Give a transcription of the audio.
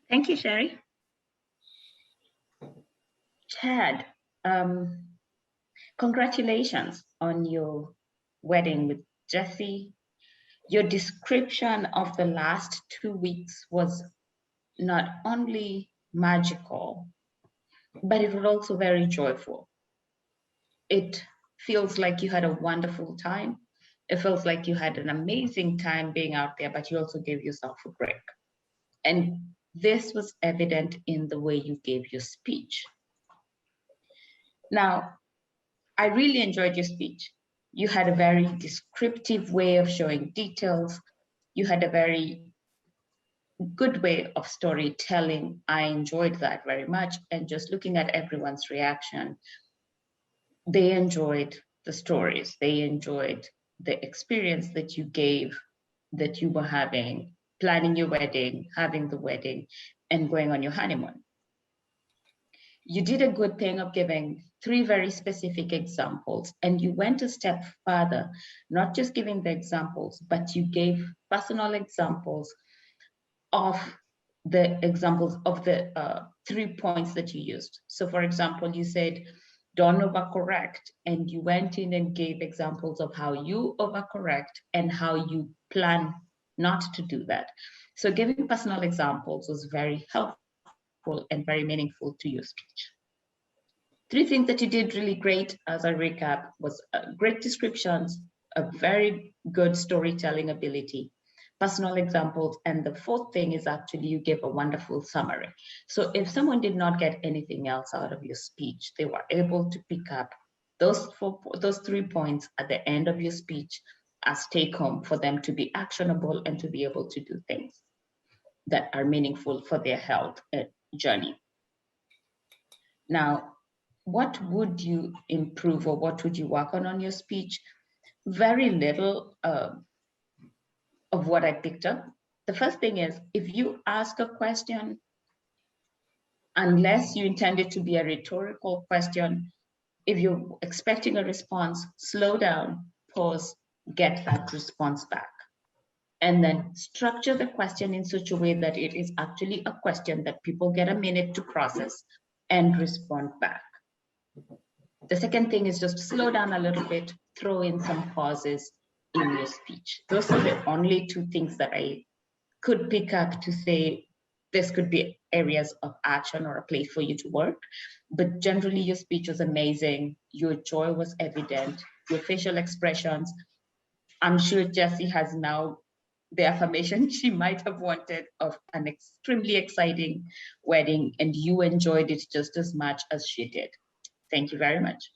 Thank you, Sherry. Chad, congratulations on your wedding with Jesse. Your description of the last 2 weeks was not only magical, but it was also very joyful. It feels like you had a wonderful time. It feels like you had an amazing time being out there, but you also gave yourself a break. And this was evident in the way you gave your speech. Now, I really enjoyed your speech. You had a very descriptive way of showing details. You had a very good way of storytelling. I enjoyed that very much. And just looking at everyone's reaction, they enjoyed the stories. They enjoyed the experience that you gave, that you were having, planning your wedding, having the wedding, and going on your honeymoon. You did a good thing of giving 3 very specific examples, and you went a step further, not just giving the examples, but you gave personal examples of the 3 points that you used. So for example, you said, don't overcorrect, and you went in and gave examples of how you overcorrect and how you plan not to do that. So giving personal examples was very helpful and very meaningful to your speech. 3 things that you did really great as a recap was great descriptions, a very good storytelling ability, personal examples, and the 4th thing is actually you gave a wonderful summary. So if someone did not get anything else out of your speech, they were able to pick up those 3 points at the end of your speech as take home for them to be actionable and to be able to do things that are meaningful for their health journey. Now, what would you improve or what would you work on your speech? Very little of what I picked up. The first thing is, if you ask a question, unless you intend it to be a rhetorical question, if you're expecting a response, slow down, pause, get that response back. And then structure the question in such a way that it is actually a question that people get a minute to process and respond back. The second thing is just slow down a little bit, throw in some pauses in your speech. Those are the only 2 things that I could pick up to say this could be areas of action or a place for you to work. But generally, your speech was amazing. Your joy was evident. Your facial expressions. I'm sure Jessie has now the affirmation she might have wanted of an extremely exciting wedding, and you enjoyed it just as much as she did. Thank you very much.